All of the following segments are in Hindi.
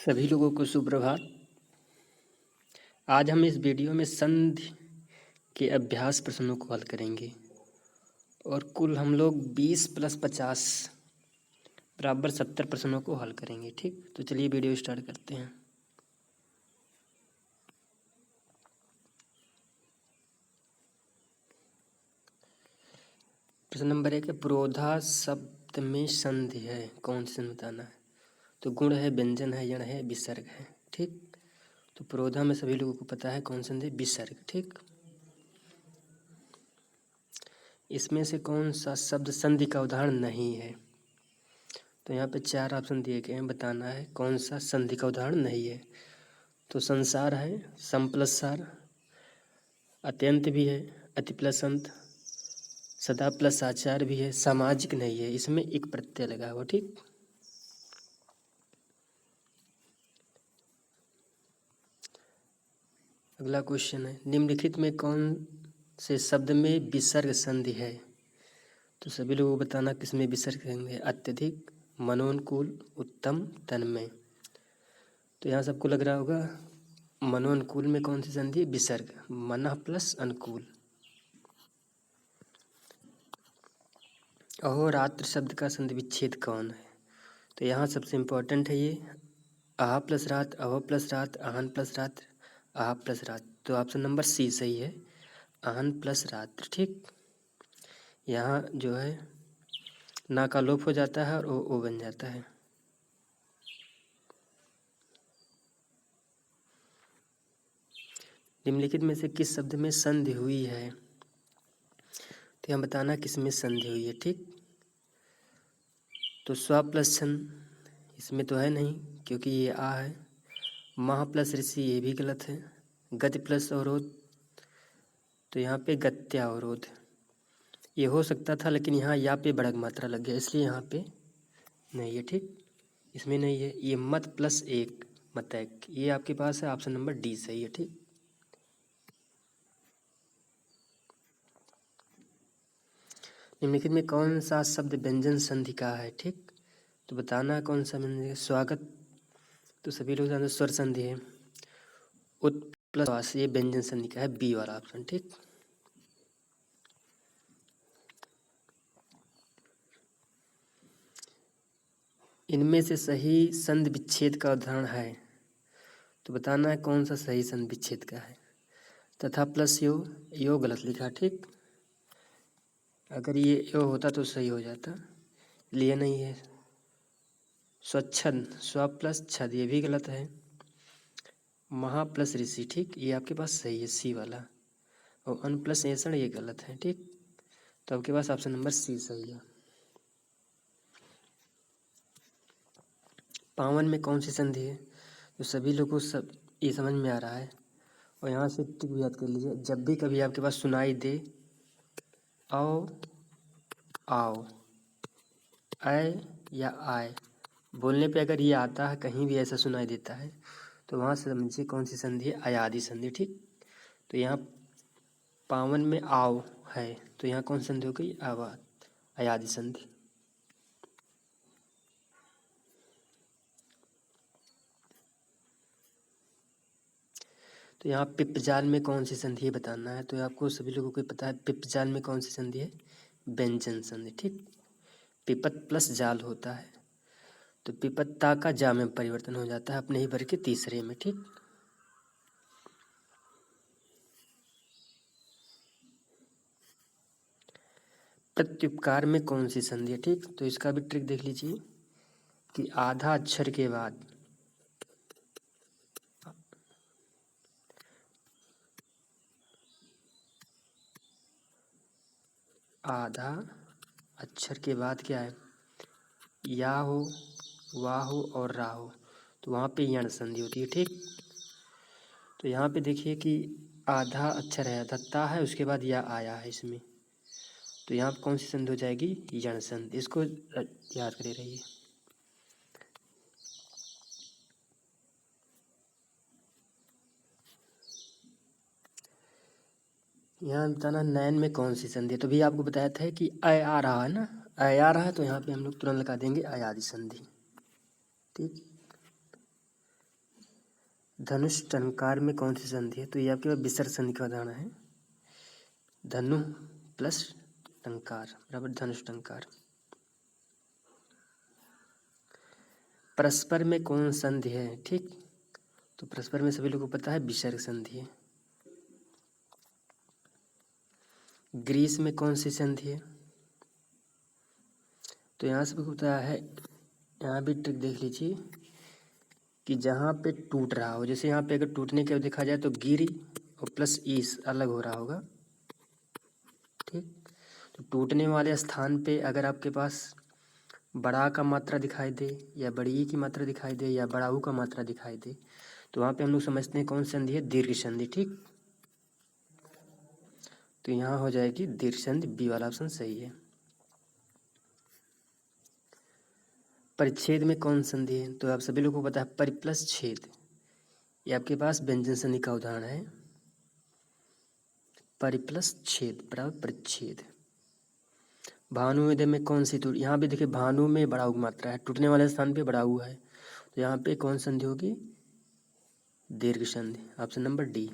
सभी लोगों को सुप्रभात। आज हम इस वीडियो में संधि के अभ्यास प्रश्नों को हल करेंगे और कुल हम लोग 20 + 50 बराबर 70 प्रश्नों को हल करेंगे। ठीक, तो चलिए वीडियो स्टार्ट करते हैं। प्रश्न नंबर 1 है, पुरोधा शब्द में संधि है, कौन सी संधि बताना है। तो गुण है, व्यंजन है, यण है, विसर्ग है। ठीक, तो पुरोधा में सभी लोगों को पता है कौन संधि, विसर्ग। ठीक, इसमें से कौन सा शब्द संधि का उदाहरण नहीं है। तो यहाँ पे 4 ऑप्शन दिए गए हैं, बताना है कौन सा संधि का उदाहरण नहीं है। तो संसार है, सम प्लस सार, अत्यंत भी है, अति प्लस अंत, सदा प्लस आचार भी है, सामाजिक नहीं है, इसमें एक प्रत्यय लगा हुआ। ठीक, अगला क्वेश्चन है, निम्नलिखित में कौन से शब्द में विसर्ग संधि है। तो सभी लोगों को बताना किसमें विसर्ग संधि है। अत्यधिक, मनोनुकूल, उत्तम, तन्मय। तो यहाँ सबको लग रहा होगा मनोनुकूल में कौन सी संधि है, विसर्ग, मनः प्लस अनुकूल। अहोरात्र शब्द का संधि विच्छेद कौन है। तो यहाँ सबसे इम्पोर्टेंट है ये, आह प्लस रात, अहो प्लस रात, आहन प्लस रात्र, आह प्लस रात। तो ऑप्शन नंबर सी सही है, आहन प्लस रात्र। ठीक, यहाँ जो है ना का लोप हो जाता है और ओ बन जाता है। निम्नलिखित में से किस शब्द में संधि हुई है। तो यहाँ बताना किस में संधि हुई है। ठीक, तो स्व प्लस छन इसमें तो है नहीं क्योंकि ये आ है। महा प्लस ऋषि ये भी गलत है। गति प्लस अवरोध, तो यहाँ पे गत्यावरोध ये हो सकता था, लेकिन यहाँ या पे बढ़क मात्रा लग गया इसलिए यहाँ पे नहीं है। ठीक, इसमें नहीं है। ये मत प्लस एक मतैक ये आपके पास है, ऑप्शन नंबर डी सही है। ठीक, निम्नलिखित में कौन सा शब्द व्यंजन संधि का है। ठीक, तो बताना कौन सा व्यंजन है। स्वागत, तो सभी लोग जानते स्वर संधि है। उत प्लस वास ये व्यंजन संधि का है, बी वाला ऑप्शन। ठीक, इनमें से सही संधि विच्छेद का उदाहरण है। तो बताना है कौन सा सही संधि विच्छेद का है। तथा प्लस यो गलत लिखा। ठीक, अगर ये यो होता तो सही हो जाता, लिए नहीं है। स्वच्छंद, स्व प्लस छद ये भी गलत है। महा प्लस ऋषि, ठीक, ये आपके पास सही है, सी वाला। और अन प्लस ऐसण ये गलत है। ठीक, तो आपके पास ऑप्शन नंबर सी सही है। पावन में कौन सी संधि है। तो सभी लोगों को सब ये समझ में आ रहा है और यहाँ से टिक भी याद कर लीजिए। जब भी कभी आपके पास सुनाई दे आओ, आओ, आए या आए, बोलने पे अगर ये आता है, कहीं भी ऐसा सुनाई देता है, तो वहाँ से समझिए कौन सी संधि है, अयादि संधि। ठीक, तो यहाँ पावन में आओ है, तो यहाँ कौन सी संधि हो गई, आवाज, अयादि संधि। तो यहाँ पिप्पजाल में कौन सी संधि है बताना है। तो आपको सभी लोगों को पता है पिप्पजाल में कौन सी संधि है, व्यंजन संधि। ठीक, पिपत प्लस जाल होता है, तो पिपत्ता का जा में परिवर्तन हो जाता है अपने ही वर्ग के तीसरे में। ठीक, प्रत्युपकार में कौन सी संधि है। ठीक, तो इसका भी ट्रिक देख लीजिए कि आधा अक्षर के बाद आधा अक्षर के बाद क्या है, या हो, वाह हो और रा हो, तो वहाँ पे यण संधि होती है। ठीक, तो यहाँ पे देखिए कि आधा अक्षर है, दत्ता है, उसके बाद या आया है इसमें, तो यहाँ कौन सी संधि हो जाएगी, यण संधि। इसको याद करे रहिए। यहाँ बताना नयन में कौन सी संधि है। तो भी आपको बताया था कि अय आ रहा है ना, अय आ रहा है, तो यहाँ पे हम लोग तुरंत लगा देंगे अयादि संधि। ठीक, धनुष टंकार में कौन सी संधि है? तो ये आपके पास विसर्ग संधि का उदाहरण है। धनु प्लस टंकार बराबर धनुष टंकार। परस्पर में कौन संधि है? ठीक, तो परस्पर में सभी लोगों को पता है विसर्ग संधि है। ग्रीस में कौन सी संधि है? तो यहाँ से पता है, यहाँ भी ट्रिक देख लीजिए कि जहाँ पे टूट रहा हो, जैसे यहाँ पे अगर टूटने के देखा जाए तो गिरी और प्लस ईस अलग हो रहा होगा। ठीक, तो टूटने वाले स्थान पे अगर आपके पास बड़ा का मात्रा दिखाई दे या बड़ी ई की मात्रा दिखाई दे या बड़ा ऊ का मात्रा दिखाई दे, तो वहाँ पे हम लोग समझते हैं कौन सी संधि है? दीर्घ संधि। ठीक, तो यहाँ हो जाएगी दीर्घ संधि, बी वाला ऑप्शन सही है। परिच्छेद में कौन संधि है? तो आप सभी लोगों को पता है परिप्लस छेद, ये आपके पास व्यंजन संधि का उदाहरण है। परिप्लस छेद बराबर परिच्छेद। भानुमध्य में कौन सी टूट, यहाँ पे देखिए भानु में बड़ा ऊ मात्रा है, टूटने वाले स्थान पे बड़ा ऊ है, तो यहाँ पे कौन संधि होगी? दीर्घ संधि, ऑप्शन नंबर डी।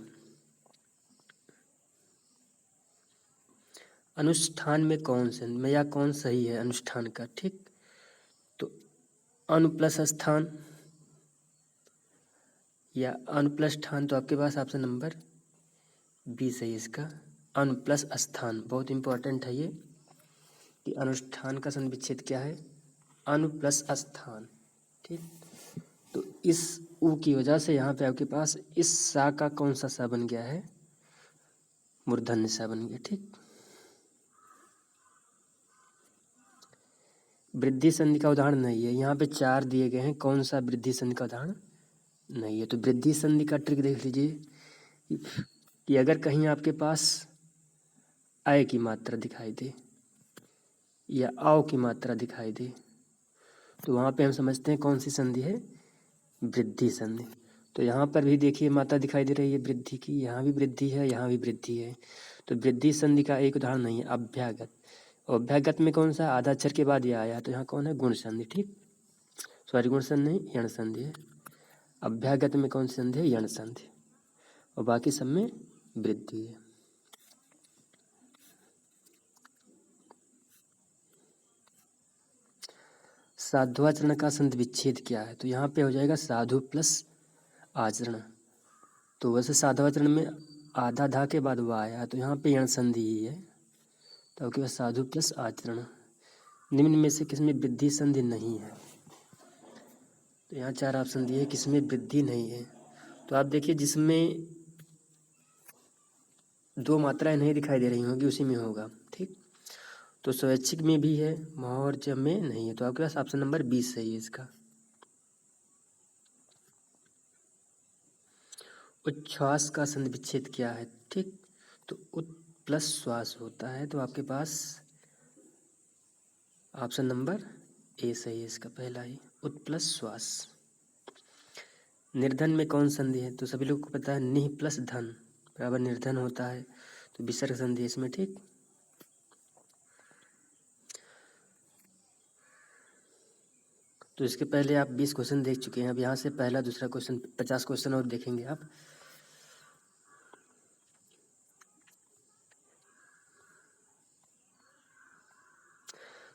अनुष्ठान में कौन संधि में या कौन सही है अनुष्ठान का? ठीक, तो अनु प्लस स्थान या अनु प्लस ठान, तो आपके पास ऑप्शन नंबर बी सही है इसका, अनु प्लस स्थान। बहुत इंपॉर्टेंट है ये कि अनुष्ठान का संधि विच्छेद क्या है? अनु प्लस स्थान। ठीक, तो इस ऊ की वजह से यहाँ पे आपके पास इस सा का कौन सा सा बन गया है? मूर्धन्य सा बन गया। ठीक, वृद्धि संधि का उदाहरण नहीं है, यहाँ पे 4 दिए गए हैं, कौन सा वृद्धि संधि का उदाहरण नहीं है? तो वृद्धि संधि का ट्रिक देख लीजिए कि अगर कहीं आपके पास अय की मात्रा दिखाई दे या औ की मात्रा दिखाई दे, तो वहाँ पे हम समझते हैं कौन सी संधि है? वृद्धि संधि। तो यहाँ पर भी देखिए मात्रा दिखाई दे रही है वृद्धि की, यहाँ भी वृद्धि है, यहाँ भी वृद्धि है, तो वृद्धि संधि का एक उदाहरण नहीं है अभ्यागत। और अभ्यागत में कौन सा? आधा अक्षर के बाद ये आया, तो यहाँ कौन है? गुण संधि। ठीक, सॉरी गुण संधि नहीं, यण संधि है। अभ्यागत में कौन सी संधि है? यण संधि, और बाकी सब में वृद्धि है। साधुआचरण का संधि विच्छेद क्या है? तो यहाँ पे हो जाएगा साधु प्लस आचरण। तो वैसे साधुआचरण में आधा धा के बाद वो आया, तो यहाँ पे यण संधि ही है, तो आपके पास साधु प्लस आचरण। निम्न में से किसमें वृद्धि संधि नहीं है? तो यहाँ 4 ऑप्शन दिए, किसमें वृद्धि नहीं है? तो आप देखिए जिसमें 2 मात्राएं नहीं दिखाई दे रही होंगी उसी में होगा। ठीक, तो स्वैच्छिक में भी है, महौर्ज में नहीं है, तो आपके पास ऑप्शन नंबर 20 सही है इसका। उच्छ्वास का संधि विच्छेद क्या है? ठीक, तो उत प्लस श्वास होता है, तो आपके पास ऑप्शन नंबर ए सही है इसका, पहला ही, उत प्लस श्वास। निर्धन में कौन संधि है? तो सभी लोगों को पता है निह प्लस धन बराबर निर्धन होता है, तो विसर्ग संधि है इसमें। ठीक, तो इसके पहले आप 20 क्वेश्चन देख चुके हैं, अब यहाँ से पहला दूसरा क्वेश्चन 50 क्वेश्चन और देखेंगे आप।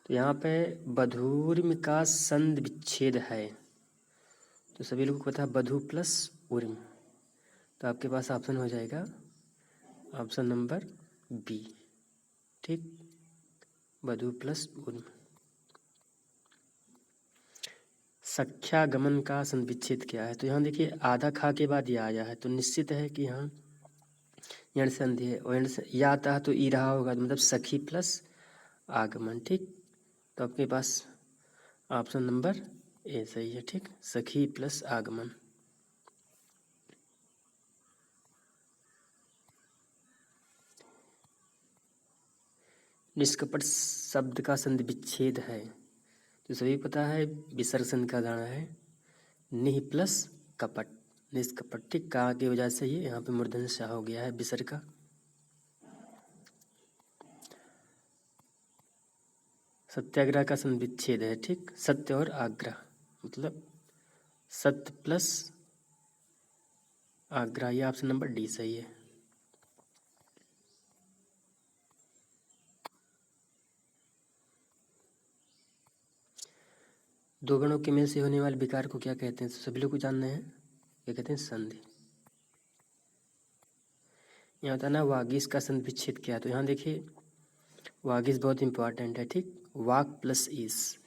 तो यहाँ पे बधूर्म का संधि विच्छेद है, तो सभी लोगों को पता है बधू प्लस उर्म, तो आपके पास ऑप्शन हो जाएगा ऑप्शन नंबर बी। ठीक, बधू प्लस उर्म। सख्यागमन का संधि विच्छेद क्या है? तो यहाँ देखिए आधा खा के बाद ये आया है, तो निश्चित है कि यहाँ यण संधि है, और यण या आता है तो ई रहा होगा, तो मतलब सखी प्लस आगमन। ठीक, तो आपके पास ऑप्शन नंबर ए सही है। ठीक, सखी प्लस आगमन। निष्कपट शब्द का संधि विच्छेद है, तो सभी पता है विसर्ग संधि का उदाहरण है निह प्लस कपट, निष्कपट। ठीक, का की वजह से ये यहाँ पे मूर्धन्य सा हो गया है विसर्ग का। सत्याग्रह का संधि विच्छेद है। ठीक, सत्य और आग्रह, मतलब सत्य प्लस आगरा, ये ऑप्शन नंबर डी सही है। दो गणों के मेल से होने वाले विकार को क्या कहते हैं? तो सभी लोग को जानना है, क्या कहते हैं? संधि। यहाँ था ना वागीश का संधि विच्छेद क्या है? तो यहाँ देखिए वागीश बहुत इंपॉर्टेंट है, ठीक। वाक प्लस ईस,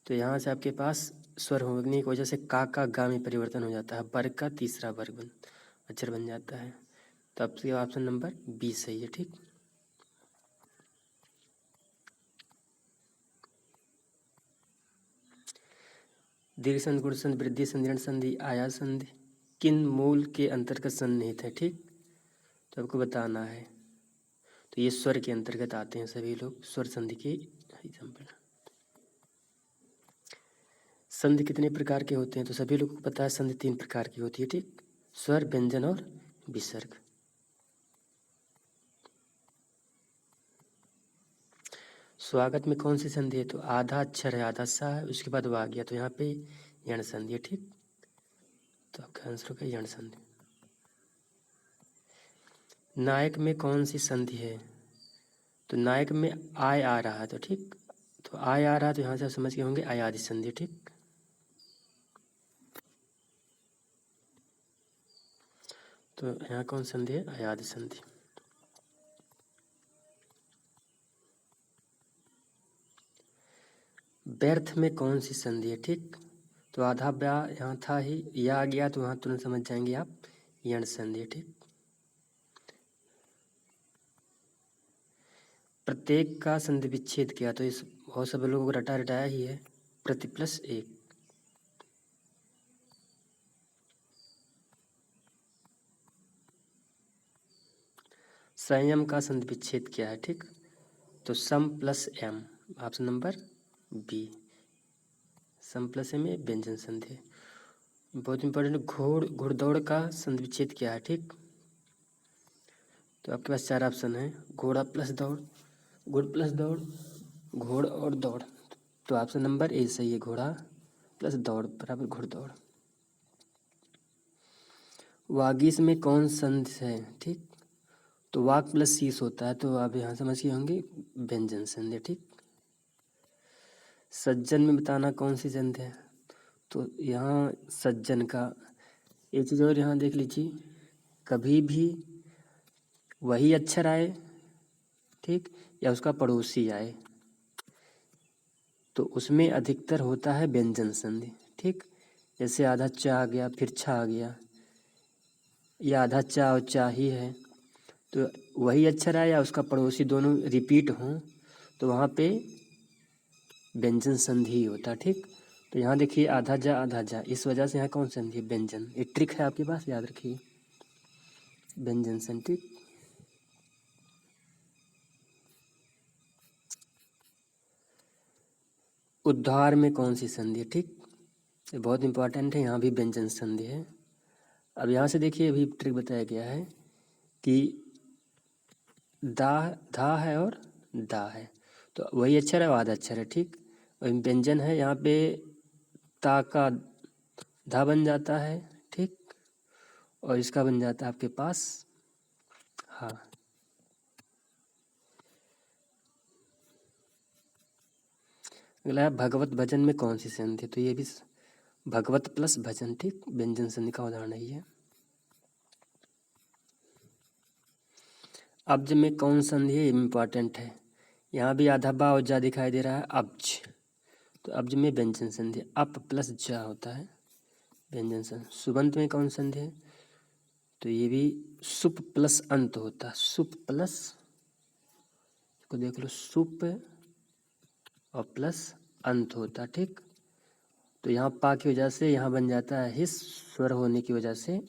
तो यहाँ से आपके पास स्वर होने की वजह से का गा में परिवर्तन हो जाता है, वर्ग का तीसरा वर्ग अक्षर बन जाता है। तो आपके ऑप्शन नंबर बी सही है, ठीक। दीर्घ संधि, गुण संधि, वृद्धि संधि, ऋण संधि, आया संधि किन मूल के अंतर्गत सन्निहित है? ठीक, तो आपको बताना है। तो ये स्वर के अंतर्गत आते हैं सभी लोग, स्वर संधि के एग्जाम्पल। संधि कितने प्रकार के होते हैं? तो सभी लोगों को पता है संधि 3 प्रकार की होती है, ठीक। स्वर, व्यंजन और विसर्ग। स्वागत में कौन सी संधि है? तो आधा अक्षर है, आधा सा है, उसके बाद वो आ गया, तो यहाँ पे यण संधि है, ठीक। तो आपका आंसर होगा यण संधि। नायक में कौन सी संधि है? तो नायक में आय आ रहा है, तो ठीक। तो आय आ रहा है, तो यहाँ से आप समझ गए होंगे आयादि संधि, ठीक। तो यहाँ कौन संधि है? आयादि संधि। व्यर्थ में कौन सी संधि है? ठीक, तो आधा ब्या यहाँ था ही, या आ गया तो वहाँ तुरंत समझ जाएंगे आप, यण संधि है, ठीक। प्रत्येक का संधि विच्छेद किया, तो इस बहुत सब लोगों को रटाया ही है, प्रति प्लस एक। संयम का संधि विच्छेद किया है, ठीक। तो सम plus M, option number B, सम प्लस एम में व्यंजन संधि। बहुत इंपॉर्टेंट, घुड़दौड़ का संधि विच्छेद किया है, ठीक। तो आपके पास 4 ऑप्शन है, घोड़ा प्लस दौड़, घुड़ प्लस दौड़, घोड़ और दौड़। तो ऑप्शन नंबर ए सही है, घोड़ा प्लस दौड़ बराबर घुड़दौड़। वागीश में कौन संधि है? ठीक, तो वाक प्लस शीश होता है, तो आप यहाँ समझ गए होंगे व्यंजन संधि, ठीक। सज्जन में बताना कौन सी संधि है? तो यहाँ सज्जन का एक चीज़ और यहाँ देख लीजिए, कभी भी वही अक्षर आए, ठीक, या उसका पड़ोसी आए, तो उसमें अधिकतर होता है व्यंजन संधि, ठीक। जैसे आधा चा आ गया, फिर छा आ गया, या आधा चा और चा ही है, तो वही अक्षर आए या उसका पड़ोसी दोनों रिपीट हों, तो वहाँ पे व्यंजन संधि ही होता, ठीक। तो यहाँ देखिए आधा जा, इस वजह से यहाँ कौन संधि है? व्यंजन। ये ट्रिक है आपके पास, याद रखिए, व्यंजन संधि। उद्धार में कौन सी संधि है? ठीक, ये बहुत इंपॉर्टेंट है, यहाँ भी व्यंजन संधि है। अब यहाँ से देखिए अभी ट्रिक बताया गया है कि धा है और दा है, तो वही अक्षर है, आधा अक्षर है, ठीक। वही व्यंजन है, यहाँ पे ता का धा बन जाता है, ठीक, और इसका बन जाता है आपके पास हाँ। अगला है भगवत भजन में कौन सी संधि? तो ये भी भगवत प्लस भजन, ठीक, व्यंजन संधि का उदाहरण है ये। अब्ज में कौन संधि है? इम्पॉर्टेंट है, यहाँ भी आधा बा और जा दिखाई दे रहा है, अब्ज। तो अब्ज में व्यंजन संधि अप प्लस जा होता है, व्यंजन संधि। सुबंत में कौन संधि है? तो ये भी सुप प्लस अंत होता है, सुप प्लस, इसको देख लो, सुप और प्लस अंत होता, ठीक। तो यहाँ पा की वजह से यहाँ बन जाता है हिस, स्वर होने की वजह से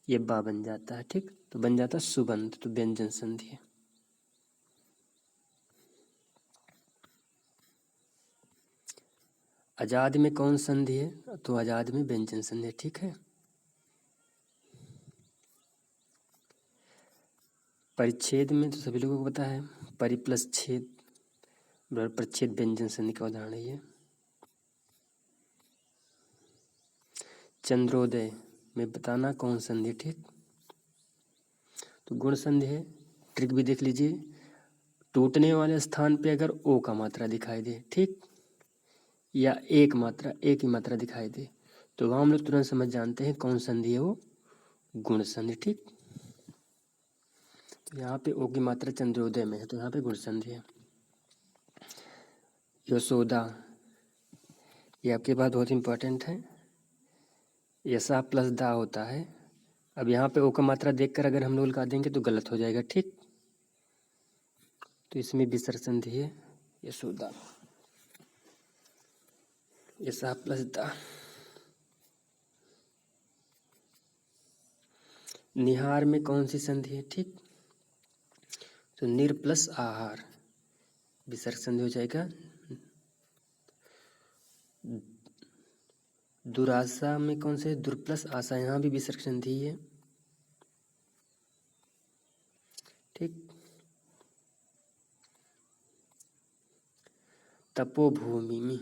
ये बा बन जाता है, ठीक। तो बन जाता है सुबंत, तो व्यंजन संधि है। आजाद में कौन संधि है? तो आजाद में व्यंजन संधि, ठीक है। परिच्छेद में तो सभी लोगों को पता है, परि प्लस छेद बराबर परिच्छेद, व्यंजन संधि का उदाहरण है ये। चंद्रोदय में बताना कौन संधि है। ठीक, तो गुण संधि है। ट्रिक भी देख लीजिए, टूटने वाले स्थान पे अगर ओ का मात्रा दिखाई दे, ठीक, या एक ही मात्रा दिखाई दे, तो वहाँ हम लोग तुरंत समझ जानते हैं कौन संधि है वो, गुण संधि। ठीक, तो यहाँ पे ओ की मात्रा चंद्रोदय में है तो यहाँ पे गुण संधि है। यशोदा, ये आपके पास बहुत इंपॉर्टेंट है। यशा प्लस दा होता है। अब यहाँ पे ओ का मात्रा देखकर अगर हम लोग लगा देंगे तो गलत हो जाएगा। ठीक, तो इसमें विसर्ग संधि है यशोदा, यशा प्लस दा। निहार में कौन सी संधि है। ठीक, तो निर प्लस आहार, विसर्ग संधि हो जाएगा। दुराशा में कौन से, दुर प्लस आशा, यहाँ भी विसर्ग संधि है। ठीक, तपोभूमि में,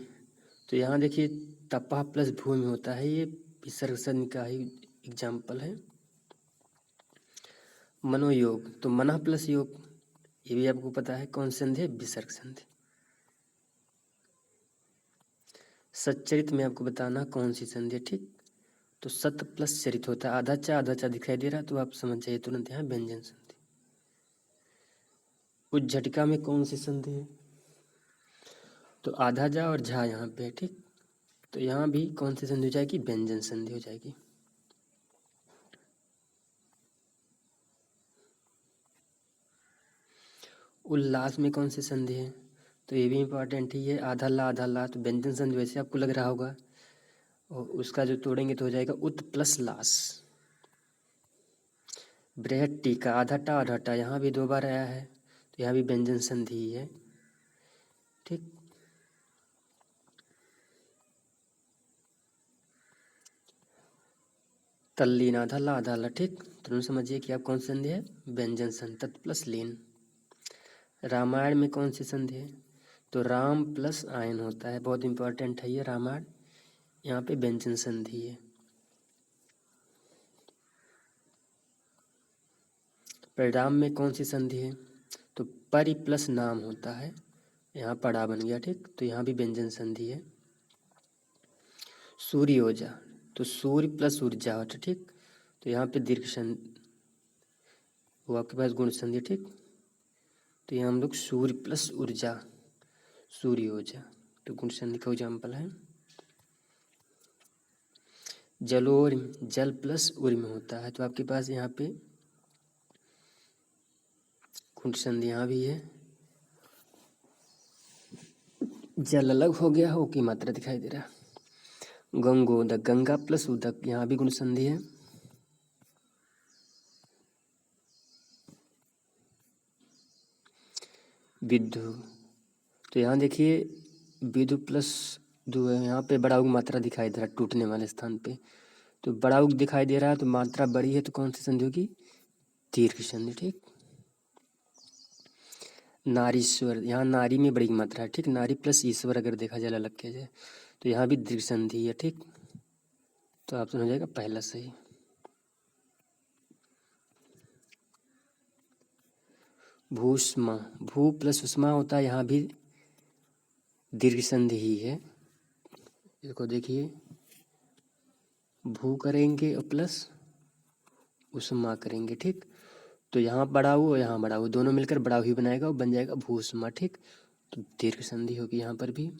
तो यहाँ देखिए तपा प्लस भूमि होता है, ये विसर्ग संधि का ही एग्जाम्पल है। मनोयोग, तो मनः प्लस योग, ये भी आपको पता है कौन संधि है, विसर्ग संधि। सच्चरित में आपको बताना कौन सी संधि है। ठीक, तो सत प्लस चरित होता है, आधा चा दिखाई दे रहा है तो आप समझ जाइए तुरंत यहाँ व्यंजन संधि। उज्झटिका में कौन सी संधि है, तो आधा जा और झा यहाँ पे है। ठीक, तो यहाँ भी कौन सी संधि हो जाएगी, व्यंजन संधि हो जाएगी। उल्लास में कौन सी संधि है, तो ये भी इम्पोर्टेंट ही है, आधा ला, तो व्यंजन संधि वैसे आपको लग रहा होगा, और उसका जो तोड़ेंगे तो हो जाएगा उत प्लस लास। बृहद टीका, आधा टा, यहाँ भी 2 बार आया है तो यहाँ भी व्यंजन संधि ही है। ठीक, तल्लीन, आधा ला, ठीक, तो समझिए कि आप कौन सी संधि है, व्यंजन संधि, तत् प्लस लीन। रामायण में कौन सी संधि है, तो राम प्लस आयन होता है, बहुत इंपॉर्टेंट है ये रामायण, यहाँ पे व्यंजन संधि है। परिणाम में कौन सी संधि है, तो परि प्लस नाम होता है, यहाँ पड़ा बन गया। ठीक, तो यहाँ भी व्यंजन संधि है। सूर्योजा, तो सूर्य प्लस ऊर्जा होता है। ठीक, तो यहाँ पे दीर्घ संधि, वो आपके पास गुण संधि। ठीक, तो यहाँ हम लोग सूर्य प्लस ऊर्जा, सूर्योजा, तो गुण संधि का एग्जाम्पल है। जलोर, जल प्लस उर्म होता है, तो आपके पास यहाँ पे गुण संधि यहाँ भी है। जल अलग हो गया, हो की मात्रा दिखाई दे रहा है। गंगोदक, गंगा प्लस उदक, यहाँ भी गुण संधि है। विद्धु, तो यहाँ देखिए विधु प्लस दु है, यहाँ पे बड़ा उग मात्रा दिखाई दे रहा है टूटने वाले स्थान पे, तो बड़ा उग दिखाई दे रहा है तो मात्रा बड़ी है, तो कौन सी संधि होगी, दीर्घ संधि। ठीक, नारीश्वर, यहाँ नारी में बड़ी मात्रा है। ठीक, नारी प्लस ईश्वर अगर देखा जाए, अलग किया जाए, तो यहाँ भी दीर्घ संधि है। ठीक, तो ऑप्शन हो जाएगा पहला सही। भूष्मा, भू प्लस उष्मा होता है, यहाँ भी दीर्घ संधि ही है। इसको देखिए, भू करेंगे और प्लस उष्मा करेंगे। ठीक, तो यहाँ बड़ाऊ और यहाँ बड़ाऊ दोनों मिलकर बड़ाऊ ही बनाएगा और बन जाएगा भूष्मा। ठीक, तो दीर्घ संधि होगी यहाँ पर भी।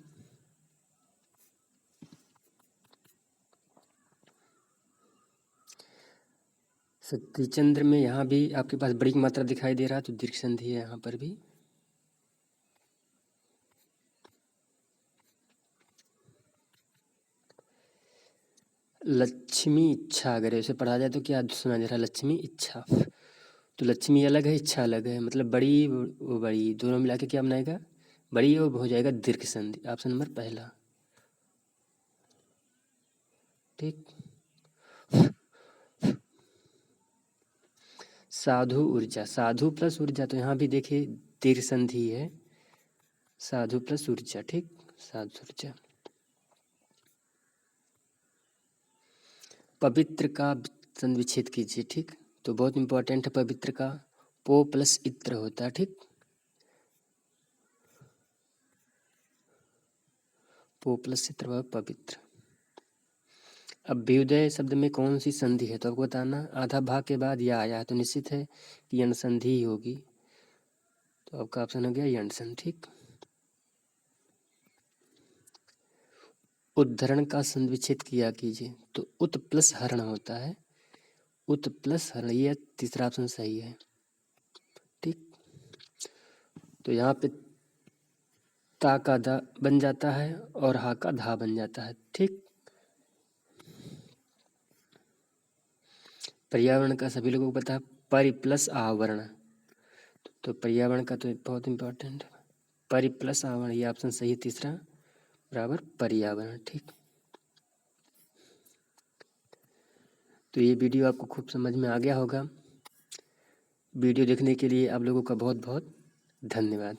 सतीचंद्र में यहाँ भी आपके पास बड़ी मात्रा दिखाई दे रहा है, तो दीर्घ संधि है यहाँ पर भी। लक्ष्मी इच्छा, अगर ऐसे पढ़ा जाए तो क्या सुना दे रहा है, लक्ष्मी इच्छा, तो लक्ष्मी अलग है, इच्छा अलग है, मतलब बड़ी वो बड़ी दोनों मिला के क्या बनाएगा, बड़ी, वो हो जाएगा दीर्घ संधि। ऑप्शन नंबर पहला। ठीक, साधु ऊर्जा, साधु प्लस ऊर्जा, तो यहाँ भी देखिए दीर्घ संधि है, साधु प्लस ऊर्जा। ठीक, साधु ऊर्जा। पवित्र का संधि विच्छेद कीजिए। ठीक, तो बहुत इंपॉर्टेंट है पवित्र का, पो प्लस इत्र होता है। ठीक, पो प्लस इत्र पवित्र। अभ्युदय शब्द में कौन सी संधि है, तो आपको बताना। आधा भाग के बाद या आया है तो निश्चित है कि यण संधि ही होगी, तो आपका ऑप्शन हो गया यण संधि। ठीक, उद्धरण का संधि विच्छेद किया कीजिए, तो उत प्लस हरण होता है, उत प्लस हरण, ये तीसरा ऑप्शन सही है। ठीक, तो यहाँ पे ता का दा बन जाता है और हा का धा बन जाता है। ठीक, पर्यावरण का सभी लोगों को पता है, परि प्लस आवरण, तो पर्यावरण का तो बहुत इंपॉर्टेंट है, परि प्लस आवरण, ये ऑप्शन सही है तीसरा, बराबर पर्यावरण। ठीक, तो ये वीडियो आपको खूब समझ में आ गया होगा। वीडियो देखने के लिए आप लोगों का बहुत बहुत धन्यवाद।